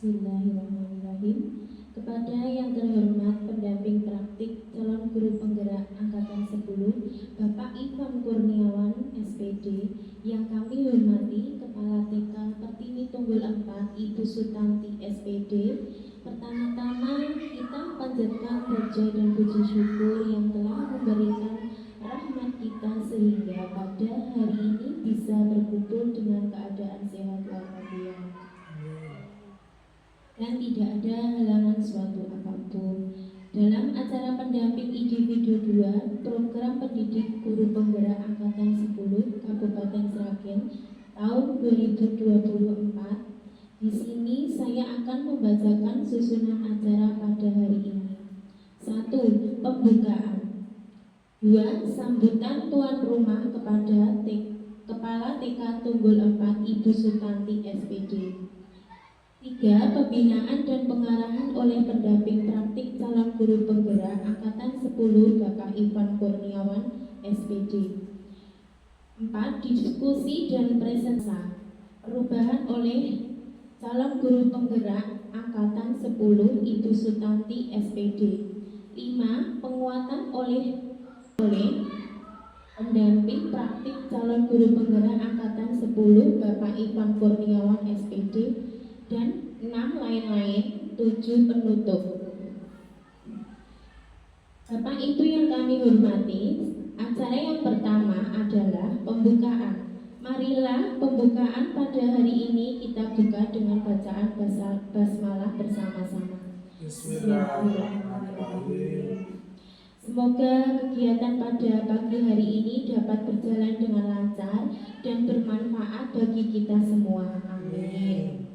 Bismillahirrahmanirrahim. Kepada yang terhormat pendamping praktik calon guru penggerak angkatan 10, Bapak Ivan Kurniawan, SPD, yang kami hormati Kepala TK Pertiwi Tunggul 4, Ibu Sutanti, SPD. Pertama-tama kita panjatkan puja dan puji syukur yang telah memberikan rahmat kita sehingga pada hari ini bisa berkumpul dengan keadaan sehat walafiat dan tidak ada halangan suatu apapun. Dalam acara pendamping individu 2 program pendidik guru penggerak angkatan 10 Kabupaten Sragen tahun 2024, di sini saya akan membacakan susunan acara pada hari ini. 1. Pembukaan. 2. Sambutan tuan rumah kepada Kepala TK Tunggul 4 Ibu Sutanti, SPD. 3. Pembinaan dan pengarahan oleh pendamping praktik calon guru penggerak angkatan 10 Bapak Ivan Kurniawan, SPD. 4. Diskusi dan presentasi perubahan oleh calon guru penggerak angkatan 10 Ibu Sutanti, SPD. 5. Penguatan oleh pendamping praktik calon guru penggerak angkatan 10 Bapak Ivan Kurniawan, SPD. Dan 6 lain-lain. 7 penutup. Bapak Ibu yang kami hormati, acara yang pertama adalah pembukaan. Marilah pembukaan pada hari ini kita buka dengan bacaan basmalah bersama-sama. Bismillahirrahmanirrahim. Semoga kegiatan pada pagi hari ini dapat berjalan dengan lancar dan bermanfaat bagi kita semua. Amin.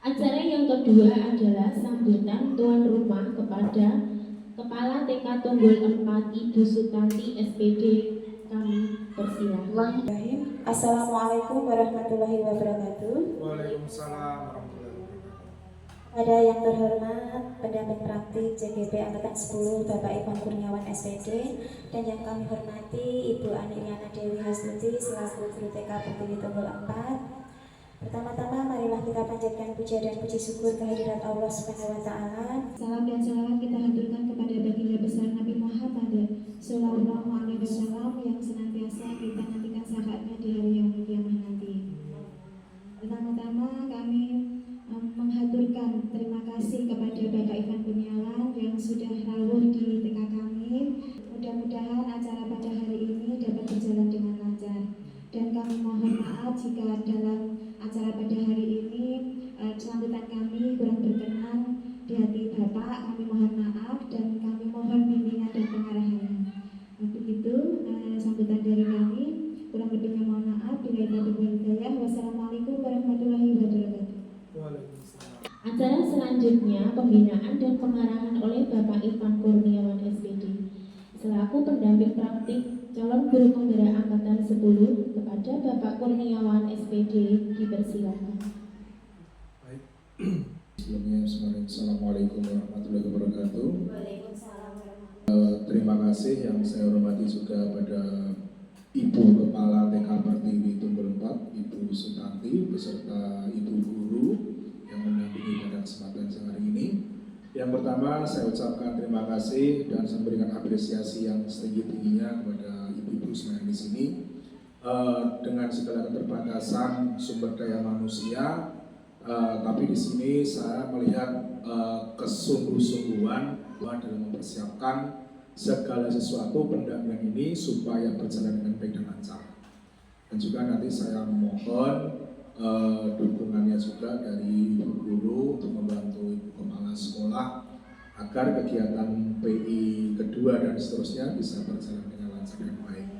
Acara yang kedua adalah sambutan tuan rumah kepada Kepala TK Tunggul 4 Ibu Sutanti, SPD. Kami persilahkan. Assalamualaikum warahmatullahi wabarakatuh. Waalaikumsalam warahmatullahi wabarakatuh. Pada yang terhormat pendamping praktik JGP angkatan 10 Bapak Ivan Kurniawan, SPD, dan yang kami hormati Ibu Aniliana Dewi Hastuti selaku guru TK Pertiwi Tunggul 4. Pertama-tama marilah kita panjatkan puja dan puji syukur kehadirat Allah Subhanahu wa taala. Salam dan salawat kita haturkan kepada baginda besar Nabi Muhammad sallallahu alaihi wasallam yang senantiasa kita nantikan syafaatnya di hari yang kiamat nanti. Pertama-tama kami menghaturkan terima kasih kepada Bapak Ivan Kurniawan yang sudah rawuh di TK kami. Mudah-mudahan acara pada hari ini dapat berjalan dengan lancar. Dan kami mohon maaf jika dalam acara pada hari ini sambutan kami kurang berkenan di hati Bapak. Kami mohon maaf dan kami mohon bimbingan dan pengarahannya. Begitu sambutan dari kami. Kurang lebihnya mohon maaf. Bila hidayah. Wassalamualaikum warahmatullahi wabarakatuh. Waalaikumsalam. Acara selanjutnya pembinaan dan pengarahan oleh Bapak Ivan Kurniawan, SPD. Selaku pendamping praktik calon guru penggerak angkatan 10 kepada Bapak Kurniawan, SPD, dipersilakan. Baik. Sebelumnya Assalamualaikum warahmatullahi wabarakatuh. Waalaikumsalam warahmatullahi Terima kasih yang saya hormati juga pada Ibu Kepala TK Pertiwi Tunggul 4 Ibu Sutanti beserta Ibu Guru yang mendampingi pada kesempatan siang hari ini. Yang pertama saya ucapkan terima kasih dan saya memberikan apresiasi yang setinggi-tingginya kepada ibu-ibu semuanya di sini. Dengan segala keterbatasan sumber daya manusia, tapi di sini saya melihat kesungguh-sungguhan dalam mempersiapkan segala sesuatu pendampingan ini supaya berjalan dengan baik dan lancar. Dan juga nanti saya mohon dukungannya juga dari ibu guru untuk membantu ibu kepala sekolah agar kegiatan PI kedua dan seterusnya bisa berjalan dengan lancar dan baik.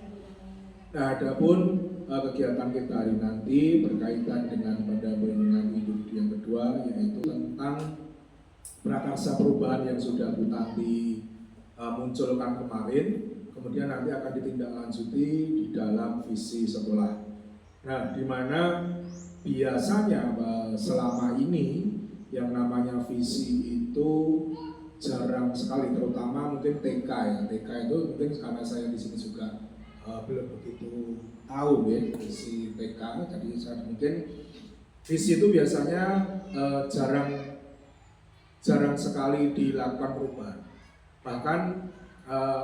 Nah, adapun kegiatan kita hari nanti berkaitan dengan pendampingan individu yang kedua, yaitu tentang prakarsa perubahan yang sudah Bu Tanti munculkan kemarin, kemudian nanti akan ditindaklanjuti di dalam visi sekolah. Nah, di mana biasanya selama ini yang namanya visi itu jarang sekali, terutama mungkin TK ya. TK itu mungkin karena saya di sini juga belum begitu tahu ya visi TK. Jadi saya mungkin visi itu biasanya jarang sekali dilakukan perubahan. Bahkan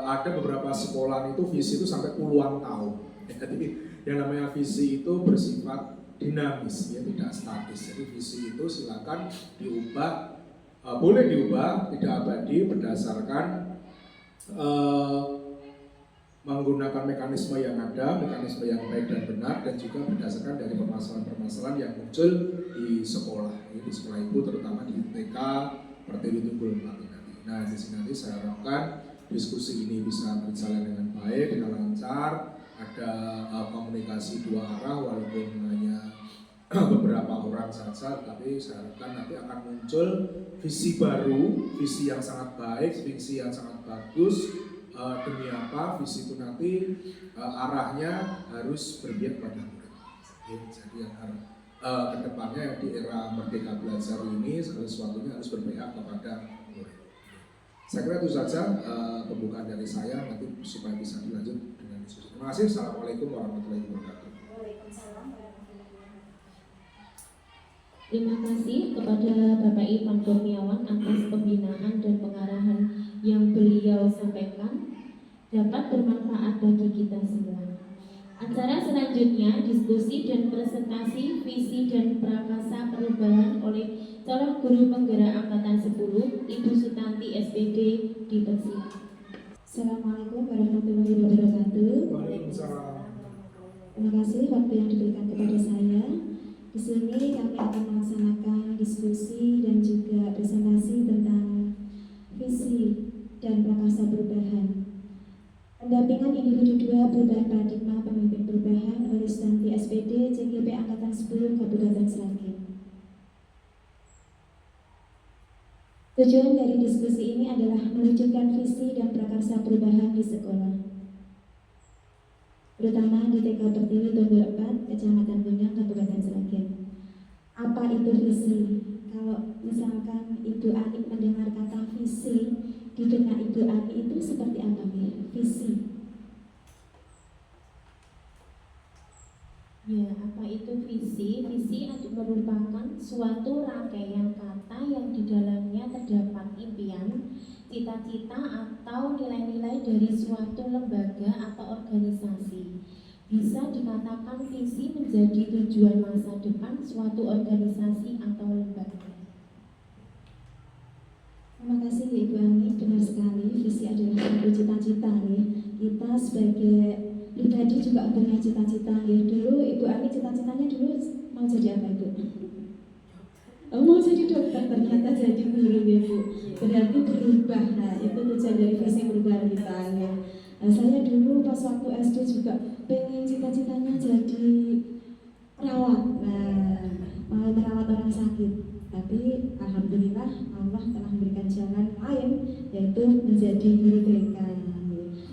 ada beberapa sekolah itu visi itu sampai puluhan tahun. Jadi yang namanya visi itu bersifat dinamis, ya tidak statis. Jadi visi itu silakan diubah, boleh diubah, tidak abadi berdasarkan menggunakan mekanisme yang ada, mekanisme yang baik dan benar, dan juga berdasarkan dari permasalahan-permasalahan yang muncul di sekolah, ya, di sekolah ibu terutama di TK, Pertiwi Tunggul Melati nanti. Nah di sini nanti saya harapkan diskusi ini bisa berjalan dengan baik, dengan lancar, ada komunikasi dua arah walaupun hanya beberapa orang saja, tapi saya harapkan nanti akan muncul visi baru, visi yang sangat baik, visi yang sangat bagus. Demi apa visi itu nanti arahnya harus berpihak pada murid. Jadi yang kedepannya yang di era Merdeka Belajar ini segala sesuatunya harus berpihak kepada murid. Saya kira itu saja pembukaan dari saya, nanti supaya bisa dilanjut dengan diskusi. Terima kasih. Assalamualaikum warahmatullahi wabarakatuh. Waalaikumsalam warahmatullahi wabarakatuh. Terima kasih kepada Bapak Ivan Kurniawan atas pembinaan dan pengarahan yang beliau sampaikan dapat bermanfaat bagi kita semua. Acara selanjutnya diskusi dan presentasi visi dan prakasa perubahan oleh calon guru penggerak angkatan 10 Ibu Sutanti SPD dipersilakan. Assalamualaikum warahmatullahi wabarakatuh. Waalaikumsalam. Terima kasih waktu yang diberikan kepada saya. Di sini kami akan melaksanakan diskusi dan juga presentasi tentang visi dan prakasa perubahan. Pendampingan individu 2 perubahan paradigma pemimpin perubahan oleh Sutanti SPD CGP Angkatan 10 Kabupaten Sragen. Tujuan dari diskusi ini adalah mewujudkan visi dan prakarsa perubahan di sekolah, terutama di TK Pertiwi Tunggul 4, Kecamatan Gondang, Kabupaten Sragen. Apa itu visi? Kalau misalkan Ibu Ani mendengar kata visi, di benak Ibu Ani itu seperti apa nih? Visi. Ya, apa itu visi? Visi merupakan suatu rangkaian kata yang di dalamnya terdapat impian, cita-cita atau nilai-nilai dari suatu lembaga atau organisasi. Bisa dikatakan visi menjadi tujuan masa depan suatu organisasi atau lembaga. Terima kasih Ibu Ani, benar sekali visi adalah suatu cita-cita nih. Kita sebagai pribadi juga punya cita-cita ya. Dulu Ibu Ani cita-citanya dulu mau jadi apa Ibu? Oh, mau jadi dokter, ternyata jadi guru ya Bu. Berarti berubah. Nah itu tujuan dari visi perubahan kita ya. Nah, saya dulu pas waktu SD juga pengen cita-citanya jadi perawat. Nah mau merawat orang sakit. Tapi alhamdulillah Allah telah memberikan jalan lain, yaitu menjadi guru TK.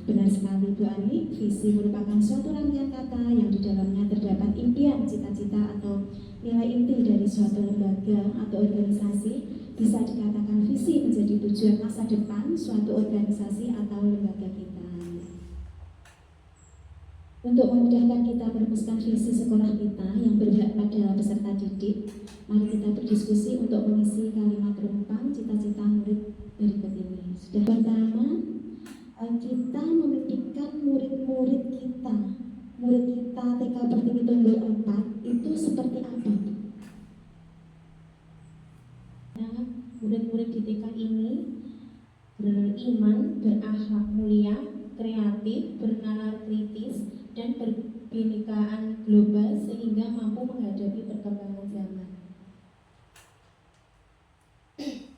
Benar sekali Bu Ani, visi merupakan suatu rangkaian kata yang di dalamnya terdapat impian, cita-cita atau nilai inti dari suatu lembaga atau organisasi. Bisa dikatakan visi menjadi tujuan masa depan suatu organisasi atau lembaga kita. Untuk memudahkan kita merumuskan visi sekolah kita yang berpihak pada peserta didik, mari kita berdiskusi untuk mengisi kalimat rumpang cita-cita murid berikut ini. Sudah pertama, kita memimpikan murid-murid kita TK Pertiwi Tunggul 4 itu seperti apa? Nah, murid-murid di TK ini beriman, berakhlak mulia, kreatif, bernalar kritis, dan berbinekaan global sehingga mampu menghadapi perkembangan zaman.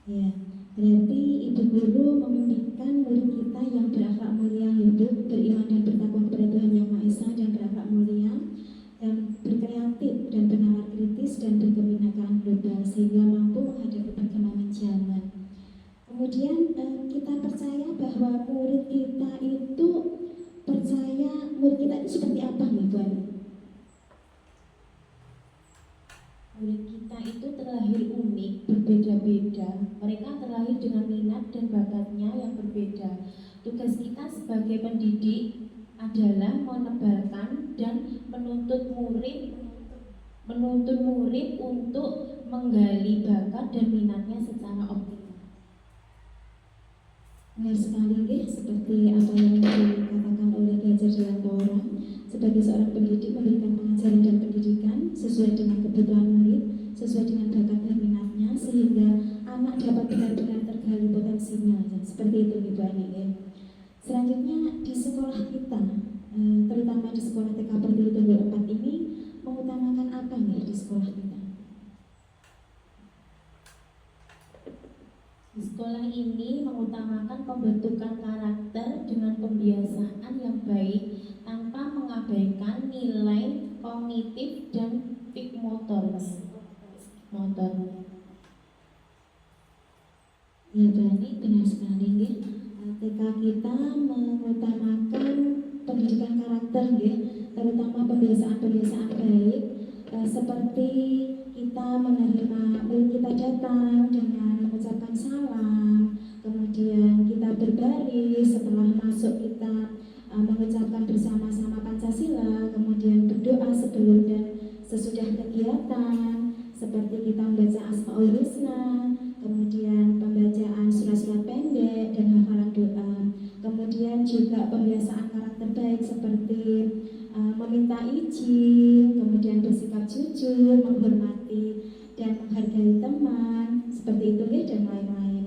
Ya, berarti Ibu Guru memimpikan murid kita yang berakhlak mulia, hidup, beriman dan bertakwa kepada Tuhan Yang Maha Esa dan berakhlak mulia, dan berkreatif dan bernalar kritis dan berkebinekaan global sehingga mampu menghadapi perkembangan zaman. Kemudian kita percaya bahwa murid kita itu seperti apa nih Bu Ani? Murid kita itu terlahir unik, berbeda-beda. Mereka terlahir dengan minat dan bakatnya yang berbeda. Tugas kita sebagai pendidik adalah menebarkan dan menuntut murid menuntun murid untuk menggali bakat dan minatnya secara optimal. Benar sekali, nggih, seperti apa yang dikatakan oleh Gajar Dewantara, sebagai seorang pendidik memberikan pengajaran dan pendidikan sesuai dengan kebutuhan murid, sesuai dengan bakat dan minatnya, sehingga anak dapat benar-benar tergali potensinya. Seperti itu, Ibu Ani. Selanjutnya di sekolah kita, terutama di sekolah TK Pertiwi Tunggul 4 ini, mengutamakan apa nih di sekolah kita? Di sekolah ini mengutamakan pembentukan karakter dengan pembiasaan yang baik tanpa mengabaikan nilai kognitif dan motor. Ya, Bani, benar sekali, nggih. TK kita mengutamakan pendidikan karakter, nggih, terutama pembiasaan-pembiasaan baik, seperti kita menerima murid kita datang dengan mengucapkan salam, kemudian kita berbaris, setelah masuk kita mengucapkan bersama-sama Pancasila, kemudian berdoa sebelum dan sesudah kegiatan, seperti kita membaca Asmaul Husna, kemudian pembacaan surat-surat pendek dan hafalan doa. Kemudian juga pembiasaan karakter baik seperti meminta izin, kemudian bersikap jujur, menghormati dan menghargai teman, seperti itu ya, dan lain-lain.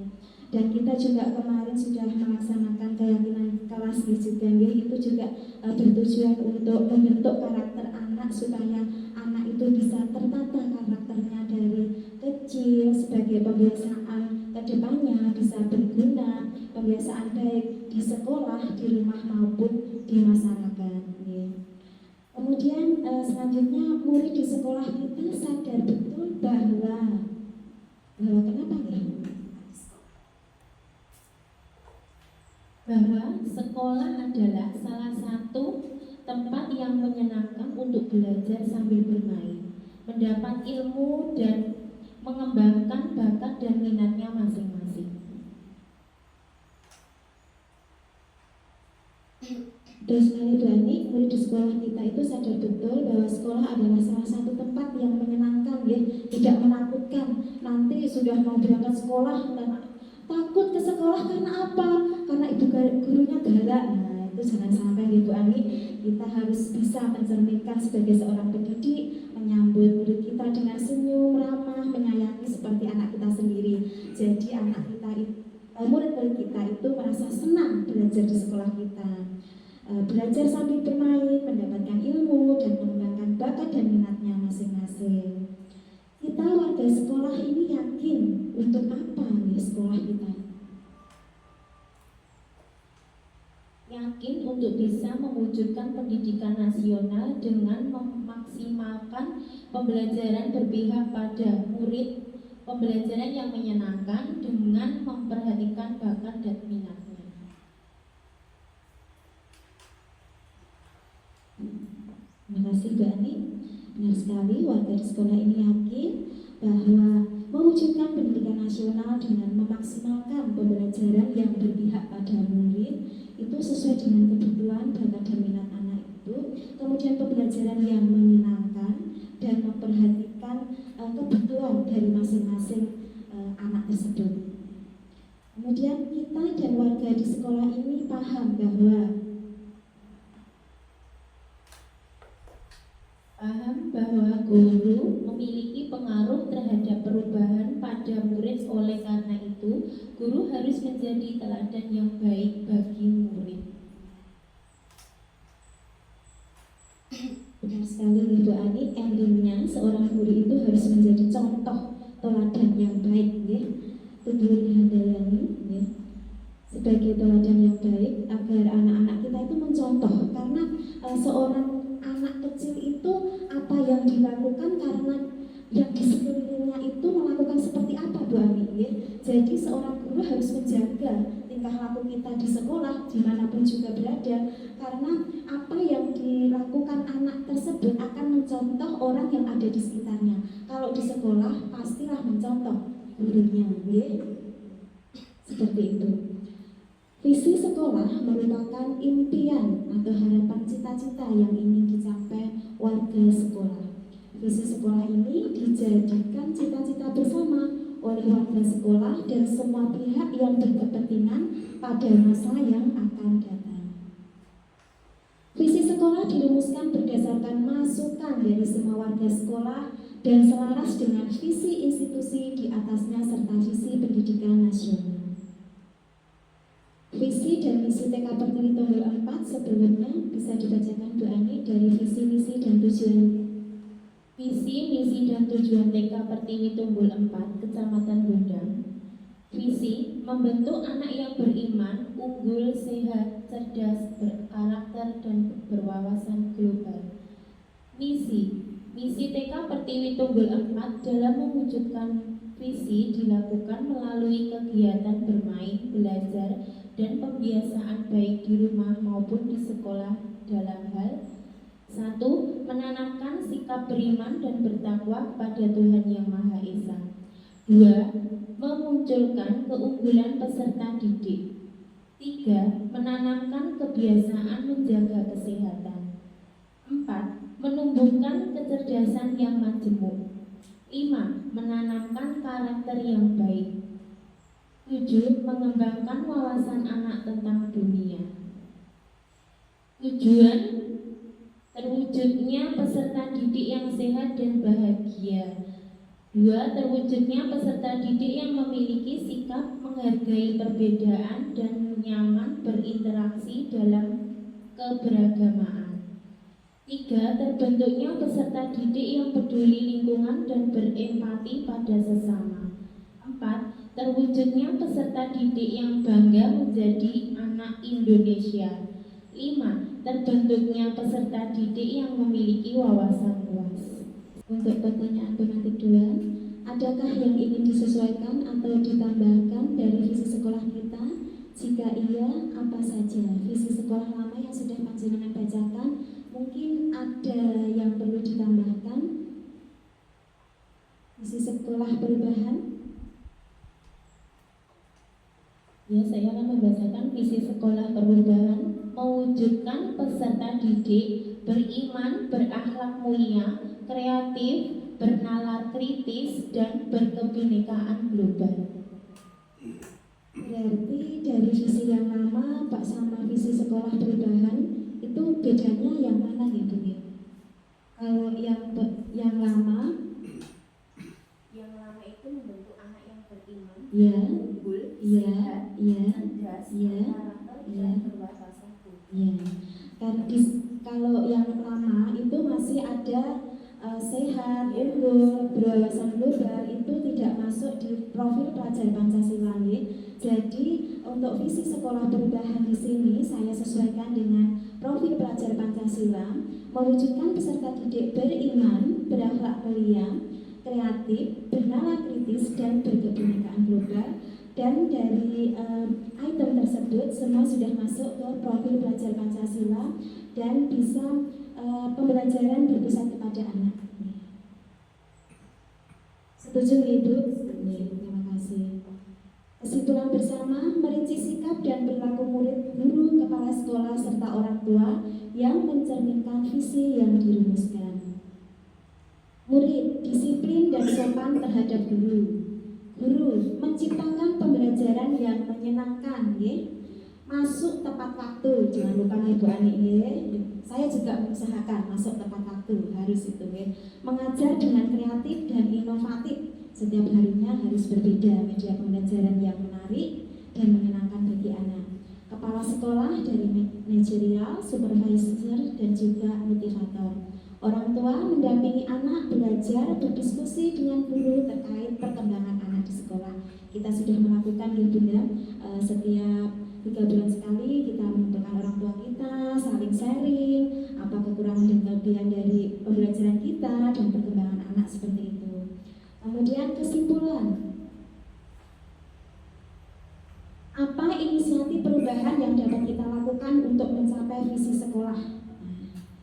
Dan kita juga kemarin sudah melaksanakan keyakinan kelas juga, ya, itu juga bertujuan untuk membentuk karakter anak supaya anak itu bisa tertata karakternya dari kecil sebagai pembiasaan kedepannya bisa berguna, pembiasaan baik di sekolah, di rumah maupun di masyarakat. Ya. Kemudian selanjutnya murid di sekolah kita sadar betul bahwa kenapa nih? Bahwa sekolah adalah salah satu tempat yang menyenangkan untuk belajar sambil bermain, mendapat ilmu dan mengembangkan bakat dan minatnya masing-masing. Terus sekali Bani, murid di sekolah kita itu sadar betul bahwa sekolah adalah salah satu tempat yang menyenangkan, ya, tidak menakutkan. Nanti sudah mau berangkat sekolah dan takut ke sekolah karena apa? Karena ibu gurunya galak. Nah, itu jangan sampai, Ibu Ani. Kita harus bisa mencerminkan sebagai seorang pendidik, menyambut murid kita dengan senyum, ramah, menyayangi seperti anak kita sendiri. Jadi anak kita, murid-murid kita itu merasa senang belajar di sekolah kita. Belajar sambil bermain, mendapatkan ilmu dan mengembangkan bakat dan minatnya masing-masing. Kita warga sekolah ini yakin untuk apa nih sekolah kita? Yakin untuk bisa mewujudkan pendidikan nasional dengan memaksimalkan pembelajaran berpihak pada murid, pembelajaran yang menyenangkan dengan memperhatikan bakat dan minatnya. Terima kasih Mbak Ani. Benar sekali, warga di sekolah ini yakin bahwa mewujudkan pendidikan nasional dengan memaksimalkan pembelajaran yang berpihak pada murid itu sesuai dengan kebutuhan bakat dan minat anak itu, kemudian pembelajaran yang menyenangkan dan memperhatikan kebutuhan dari masing-masing anak tersebut. Kemudian kita dan warga di sekolah ini paham bahwa guru memiliki pengaruh terhadap perubahan pada murid. Oleh karena itu, guru harus menjadi teladan yang baik bagi murid. Benar sekali Ibu Ani, endingnya seorang guru itu harus menjadi contoh teladan yang baik, ya. Tujuan Handayani, ya, sebagai teladan yang baik agar anak-anak kita itu mencontoh, karena seorang anak kecil itu apa yang dilakukan karena yang di sekelilingnya itu melakukan seperti apa, Bu Ani, ya. Jadi seorang guru harus menjaga tingkah laku kita di sekolah dimanapun juga berada, karena apa yang dilakukan anak tersebut akan mencontoh orang yang ada di sekitarnya. Kalau di sekolah pastilah mencontoh gurunya, ya. Seperti itu. Visi sekolah merupakan impian atau harapan cita-cita yang ingin dicapai warga sekolah. Visi sekolah ini dijadikan cita-cita bersama oleh warga sekolah dan semua pihak yang berkepentingan pada masa yang akan datang. Visi sekolah dirumuskan berdasarkan masukan dari semua warga sekolah dan selaras dengan visi institusi di atasnya serta visi pendidikan nasional. Visi dan misi TK Pertiwi Tunggul 4 sebelumnya bisa dibacakan Bu Ani dari visi, misi, dan tujuan. Visi, misi, dan tujuan TK Pertiwi Tunggul 4, Kecamatan Gondang. Visi, membentuk anak yang beriman, unggul, sehat, cerdas, berkarakter, dan berwawasan global. Misi, misi TK Pertiwi Tunggul 4 dalam mewujudkan visi dilakukan melalui kegiatan bermain, belajar, dan pembiasaan baik di rumah maupun di sekolah dalam hal 1. Menanamkan sikap beriman dan bertakwa kepada Tuhan Yang Maha Esa. 2. Memunculkan keunggulan peserta didik. 3. Menanamkan kebiasaan menjaga kesehatan. 4. Menumbuhkan kecerdasan yang majemuk. 5. Menanamkan karakter yang baik. 7. Mengembangkan wawasan anak tentang dunia. Tujuan terwujudnya peserta didik yang sehat dan bahagia. 2. Terwujudnya peserta didik yang memiliki sikap menghargai perbedaan dan nyaman berinteraksi dalam keberagamaan. 3. Terbentuknya peserta didik yang peduli lingkungan dan berempati pada sesama. 4. Terwujudnya peserta didik yang bangga menjadi anak Indonesia. 5. Terbentuknya peserta didik yang memiliki wawasan luas. Untuk pertanyaan pemantik 2, adakah yang ingin disesuaikan atau ditambahkan dari visi sekolah kita? Jika iya, apa saja? Visi sekolah lama yang sudah panjenengan bacakan, mungkin ada yang perlu ditambahkan? Visi sekolah perubahan? Ya, saya akan membacakan visi sekolah perubahan, mewujudkan peserta didik beriman, berakhlak mulia, kreatif, bernalar kritis, dan berkebinekaan global. Berarti dari visi yang lama Pak sama visi sekolah perubahan itu bedanya yang mana ya Bu? Kalau yang lama itu membentuk anak yang beriman, ya, unggul, ya, sehat, ya, cerdas, ya, berkarakter, ya, dan berwawasan global. ya. Kalau yang lama itu masih ada sehat, unggul, berwawasan global, itu tidak masuk di profil pelajar Pancasila. Jadi untuk visi sekolah perubahan di sini saya sesuaikan dengan profil pelajar Pancasila, mewujudkan peserta didik beriman, berakhlak mulia, kreatif, bernalar kritis, dan berkebinekaan global. Dan dari item tersebut semua sudah masuk ke profil pelajar Pancasila dan bisa pembelajaran berpusat kepada anak. Setuju Ibu? Terima kasih. Kesimpulan bersama, merinci sikap dan perilaku murid, guru, kepala sekolah, serta orang tua yang mencerminkan visi yang dirumuskan. Murid, disiplin dan sopan terhadap guru. Guru, menciptakan pembelajaran yang menyenangkan, masuk tepat waktu, jangan lupa Ibu Ani, saya juga mengusahakan masuk tepat waktu, harus itu, mengajar dengan kreatif dan inovatif, setiap harinya harus berbeda, media pembelajaran yang menarik dan menyenangkan bagi anak. Kepala sekolah dari manajerial, supervisor, dan juga motivator. Orang tua mendampingi anak belajar, berdiskusi dengan guru terkait perkembangan anak di sekolah. Kita sudah melakukan ya Bunda, setiap 3 bulan sekali kita mengumpulkan orang tua kita, saling sharing, apa kekurangan dan kelebihan dari pembelajaran kita dan perkembangan anak seperti itu. Kemudian kesimpulan, apa inisiatif perubahan yang dapat kita lakukan untuk mencapai visi sekolah?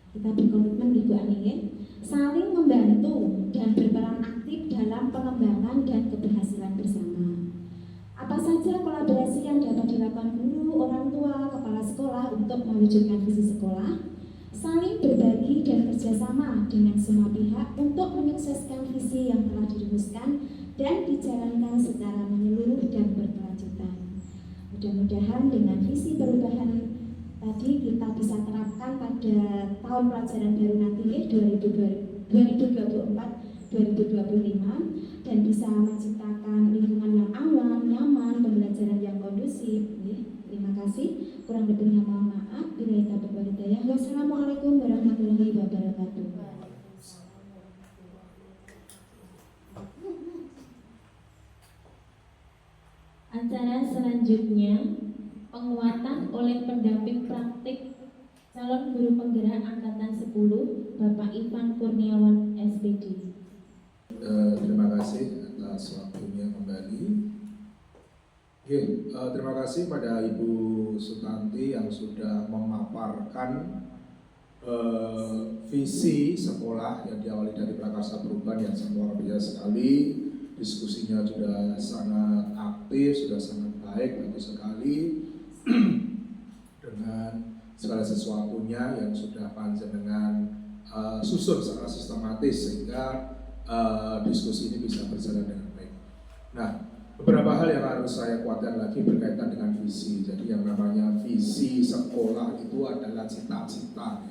Kita berkomitmen Ibu Ani, saling membantu dan berperan aktif dalam pengembangan dan keberhasilan bersama. Apa saja kolaborasi yang dapat dilakukan guru, orang tua, kepala sekolah untuk mewujudkan visi sekolah? saling berbagi dan kerjasama dengan semua pihak untuk menyukseskan visi yang telah dirumuskan dan dijalankan secara menyeluruh dan berkelanjutan. Mudah-mudahan dengan visi perubahan tadi kita bisa terapkan pada tahun pelajaran baru nanti 2024-2025 dan bisa menciptakan lingkungan yang aman, nyaman, pembelajaran yang kondusif. Terima kasih. Kurang lebihnya mohon maaf. Bila taufiq wal hidayah. Wassalamualaikum warahmatullahi wabarakatuh. Acara selanjutnya penguatan oleh pendamping praktik calon guru penggerak angkatan 10 Bapak Ivan Kurniawan SPD. Terima kasih atas waktunya kembali. Terima kasih pada Ibu Sutanti yang sudah memaparkan visi sekolah yang diawali dari prakarsa perubahan yang sangat luar biasa sekali. Diskusinya sudah sangat aktif, sudah sangat baik, bagus sekali dengan segala sesuatunya yang sudah panjenengan susun secara sistematis sehingga diskusi ini bisa berjalan dengan baik. Nah, beberapa hal yang harus saya kuatkan lagi berkaitan dengan visi. Jadi yang namanya visi sekolah itu adalah cita-cita,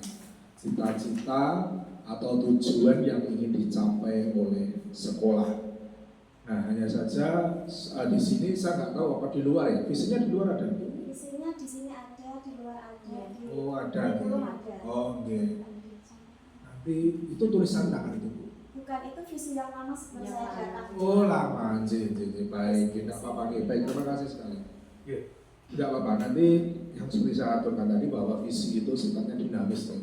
cita-cita atau tujuan yang ingin dicapai oleh sekolah. Nah, hanya saja di sini saya nggak tahu apa di luar ya. Visinya di luar ada? Visinya di sini ada, di luar ada. Oh, ada. Belum ada. Oh, oke. Nanti itu tulisan tangan itu, Bu. Bukan, itu visi yang lama sebelum saya datang. Oh, lama, baik, tidak apa-apa, baik, terima kasih sekali. Tidak apa-apa, nanti yang seperti saya aturkan tadi bahwa visi itu sifatnya dinamis.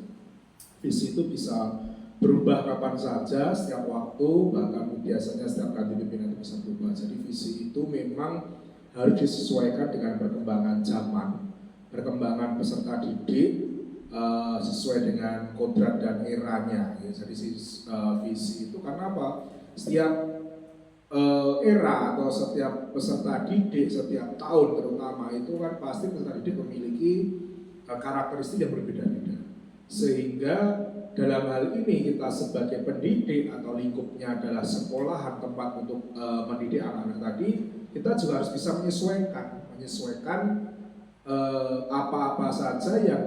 Visi itu bisa berubah kapan saja, setiap waktu, bahkan biasanya setiap ganti pimpinan itu bisa berubah. Jadi visi itu memang harus disesuaikan dengan perkembangan zaman, perkembangan peserta didik, sesuai dengan kodrat dan eranya. Ya. Jadi visi itu karena apa? Setiap era atau setiap peserta didik, setiap tahun terutama itu kan pasti peserta didik memiliki karakteristik yang berbeda-beda. Sehingga dalam hal ini kita sebagai pendidik atau lingkupnya adalah sekolahan tempat untuk mendidik anak-anak tadi, kita juga harus bisa menyesuaikan apa-apa saja yang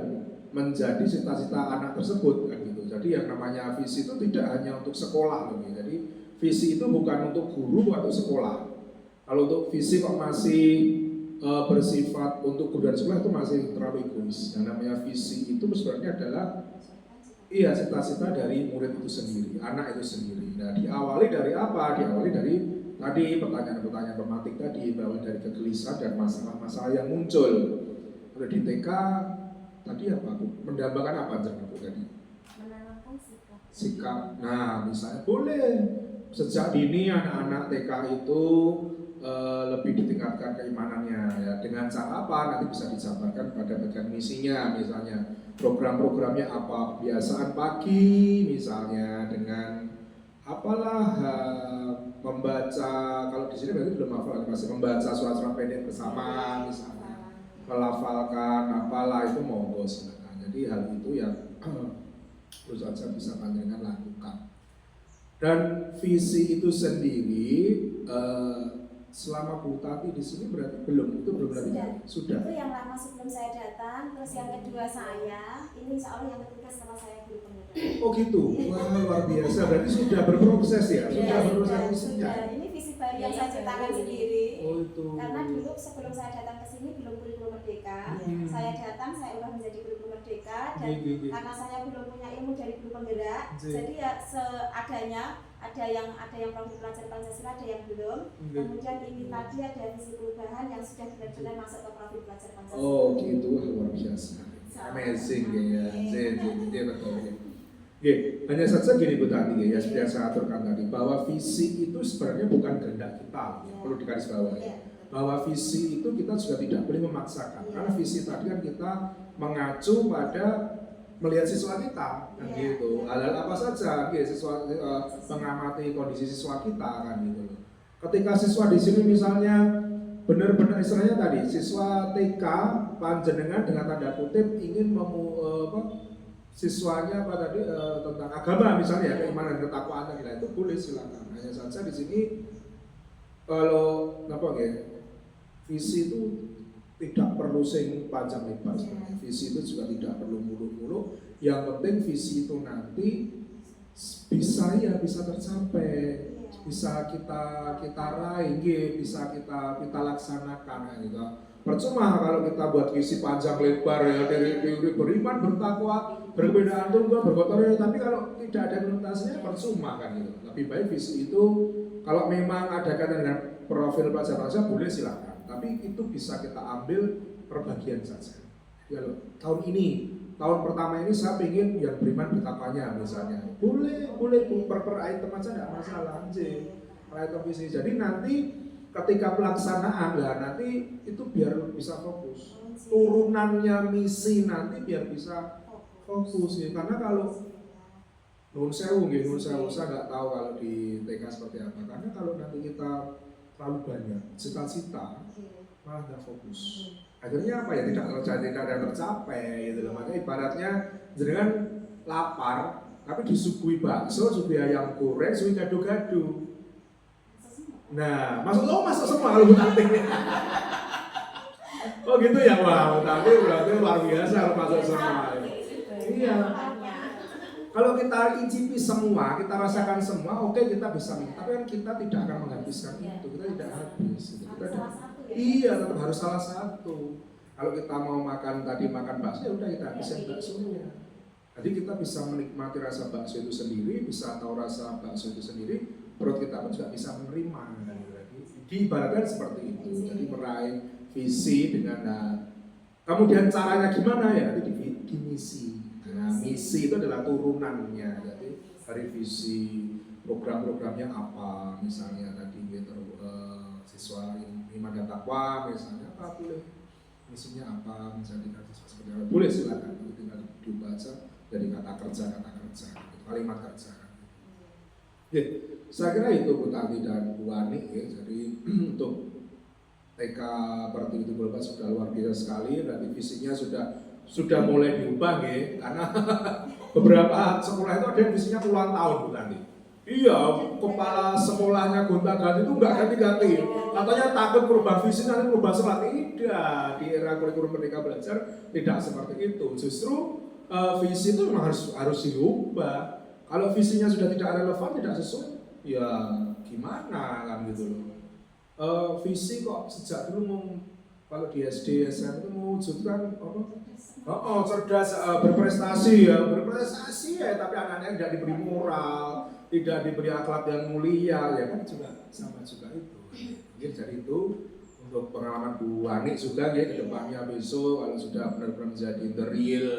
menjadi cita-cita anak tersebut kan gitu. Jadi yang namanya visi itu tidak hanya untuk sekolah loh. Jadi visi itu bukan untuk guru atau sekolah. Kalau untuk visi kok masih bersifat untuk guru dan sekolah itu masih terlalu egois. Yang namanya visi itu sebenarnya adalah cita-cita dari murid itu sendiri, anak itu sendiri. Nah, diawali dari apa? Diawali dari tadi pertanyaan-pertanyaan pematik tadi, bahwa dari kegelisahan dan masalah-masalah yang muncul. Kalau di TK tadi apa? Mendambakan apa Bu tadi? Menanamkan Sikap. Nah, misalnya boleh sejak dini anak-anak TK itu lebih ditingkatkan keimanannya ya. Dengan cara apa? Nanti bisa dijabarkan pada bagian misinya, misalnya program-programnya apa, kebiasaan pagi misalnya dengan apalah membaca, kalau di sini berarti belum hafal, masih membaca surat-surat pendek bersama misalnya, melafalkan apalah, itu monggo silakan. Jadi hal itu yang terus saja bisa panjenengan lakukan. Dan visi itu sendiri selama Bu Tati di sini berarti belum berarti sudah. Itu yang lama sebelum saya datang, terus yang kedua saya, ini insya Allah yang ketiga setelah saya guru penggerak. Oh gitu, wah luar biasa, berarti sudah berproses ya, sudah berproses sudah. Ini visi baru yang saya ciptakan sendiri. Oh itu. Karena dulu sebelum saya datang ke sini belum kurikulum merdeka. Saya datang, saya ubah menjadi kurikulum merdeka dan karena saya belum punya ilmu dari guru penggerak, jadi ya seadanya. Ada yang profil pelajar Pancasila, ada yang belum. Kemudian ini tadi ada visi perubahan yang sudah benar-benar masuk ke profil pelajar Pancasila. Oh gitu, luar biasa, amazing ya, betul ya. Hanya saja gini Bu Tati ya, seperti yang saya aturkan tadi, bahwa visi itu sebenarnya bukan kehendak kita, perlu digarisbawahi. Bahwa visi itu kita juga tidak boleh memaksakan, karena visi tadi kan kita mengacu pada melihat siswa kita kan gitu, hal-hal apa saja siswa mengamati kondisi siswa kita kan gitu. Ketika siswa di sini misalnya benar-benar istilahnya tadi siswa TK panjenengan dengan tanda kutip ingin siswanya apa tadi tentang agama misalnya ya, keimanan ketakwaan tadi itu boleh silakan. Hanya saja di sini kalau apa ya, visi itu tidak perlu sing panjang lebar sebenarnya. Visi itu juga tidak perlu muluk-muluk. Yang penting visi itu nanti bisa tercapai, bisa kita raih, bisa kita laksanakan gitu. Percuma kalau kita buat visi panjang lebar ya dari beriman, bertakwa, berbedaan tunggal, berkotor ya, tapi kalau tidak ada implementasinya percuma kan gitu. Lebih baik visi itu kalau memang ada kaitan dengan profil pelajar boleh silakan, tapi itu bisa kita ambil perbagian saja. Ya loh, tahun pertama ini saya ingin yang beriman bertakwanya misalnya, boleh per item aja tidak masalah, per item visi. Jadi nanti ketika pelaksanaan lah nanti itu biar bisa fokus, turunannya misi nanti biar bisa fokus ya. Karena kalau nun sewu saya nggak tahu kalau di TK seperti apa. Karena kalau nanti kita terlalu banyak cita-cita malah nggak fokus. Akhirnya apa ya, tidak ada tercapai gitu loh. Makanya ibaratnya jenengan lapar tapi disuguhi bakso, suguhi ayam goreng, suguhi gado-gado. Nah, maksud semua kalau nanti. Oh gitu ya, wah nanti berarti luar biasa kalau masuk semua. Iya. Kalau kita icipi semua, kita rasakan semua, oke kita bisa minta, tapi kan kita tidak akan menghabiskan itu, kita tidak habis. Iya, tetap harus salah satu. Kalau kita mau makan bakso, ya udah kita habisin baksonya. Jadi kita bisa menikmati rasa bakso itu sendiri, bisa tahu rasa bakso itu sendiri, perut kita pun juga bisa menerima. Diibaratkan seperti itu. Jadi meraih visi dengan kemudian caranya gimana ya? Itu di misi. Nah, misi itu adalah turunannya. Jadi dari visi program-programnya apa, misalnya tadi gitu, siswa iman dan takwa misalnya apa boleh, misinya apa misalnya siswa seperti apa boleh silakan, tinggal dibaca dari kata kerja kalimat kerja. Ya, saya kira itu Bu Tati dan Bu Ani ya. Jadi untuk TK Pertiwi Golkar sudah luar biasa sekali, berarti visinya sudah mulai diubah ya, karena beberapa sekolah itu ada yang visinya puluhan tahun Bu Tati. Iya, kepala sekolahnya gonta-ganti itu enggak ganti-ganti. Katanya takut merubah visi nanti merubah sekolah. Tidak, di era kurikulum Merdeka Belajar tidak seperti itu. Justru visi itu memang harus diubah. Kalau visinya sudah tidak relevan, tidak sesuai, ya gimana kan gitu loh. Visi kok sejak dulu kalau di SD, SMP itu mewujudkan apa? Cerdas, berprestasi ya, tapi anaknya tidak diberi moral, tidak diberi akhlak yang mulia, ya kan juga sama juga itu. Jadi itu untuk pengalaman Bu Ani juga ya, ke depannya besok kalau sudah benar-benar menjadi the real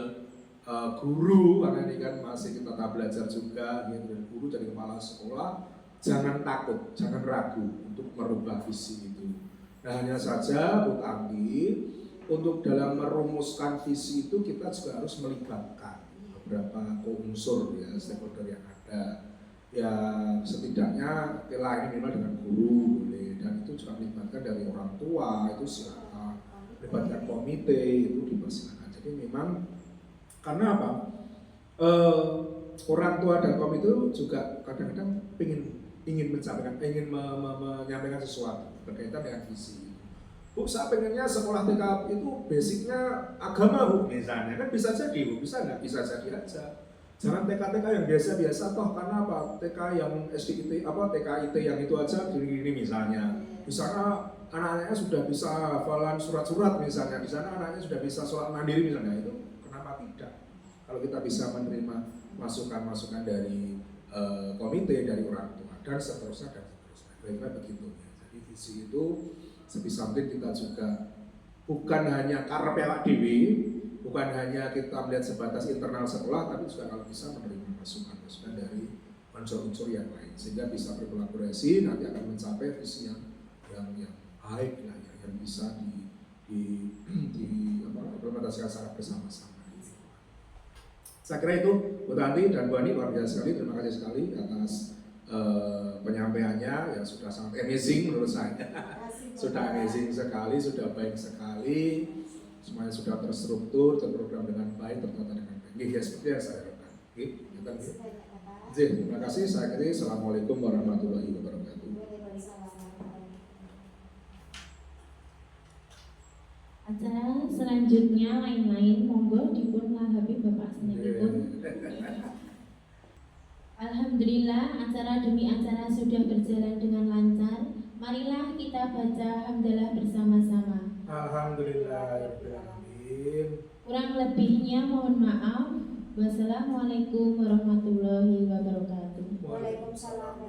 guru, karena ini kan masih kita tahap belajar juga gitu, dan guru jadi kepala sekolah, jangan takut, jangan ragu untuk merubah visi itu. Nah hanya saja Bu Tati, untuk dalam merumuskan visi itu kita juga harus melibatkan beberapa unsur ya, stakeholder yang ada. Ya setidaknya telah ini minimal dengan guru boleh, dan itu juga melibatkan dari orang tua itu silakan, melibatkan komite itu dipersilakan. Jadi memang karena apa? Orang tua dan komite itu juga kadang-kadang ingin menyampaikan sesuatu berkaitan dengan visi. Bu, saya pengennya sekolah TK itu basicnya agama Bu, misalnya kan bisa jadi Bu, bisa nggak? Bisa jadi aja. Jangan TK yang biasa-biasa toh, karena apa? TK yang SDIT TKIT yang itu aja gini misalnya. Di sana anak-anaknya sudah bisa hafalan surat-surat misalnya, di sana anaknya sudah bisa sholat mandiri misalnya, itu kenapa tidak? Kalau kita bisa menerima masukan-masukan dari komite, dari orang tua dan seterusnya. Kira-kira begitu ya. Jadi visi itu sebisa mungkin kita juga bukan hanya karep awak dhewe, bukan hanya kita melihat sebatas internal sekolah, tapi juga kalau bisa menerima masukan-masukan dari unsur-unsur yang lain, sehingga bisa berkolaborasi, nanti akan mencapai visi yang baik lah ya, yang bisa implementasikan secara bersama-sama. Saya kira itu Bu Tanti dan Bu Ani luar biasa sekali, terima kasih sekali atas penyampaiannya yang sudah sangat amazing menurut saya. Sudah amazing sekali, sudah baik sekali, semuanya sudah terstruktur, terprogram dengan baik, tertata dengan baik. Ya, seperti yang saya katakan. Oke, kita terima kasih. Saya kira Assalamualaikum warahmatullahi wabarakatuh. Acara selanjutnya lain-lain monggo dipun lahapi Bapak senenipun. Alhamdulillah acara demi acara sudah berjalan dengan lancar. Marilah kita baca hamdalah bersama-sama. Alhamdulillahirrahmanirrahim. Kurang lebihnya mohon maaf. Wassalamualaikum warahmatullahi wabarakatuh. Waalaikumsalam.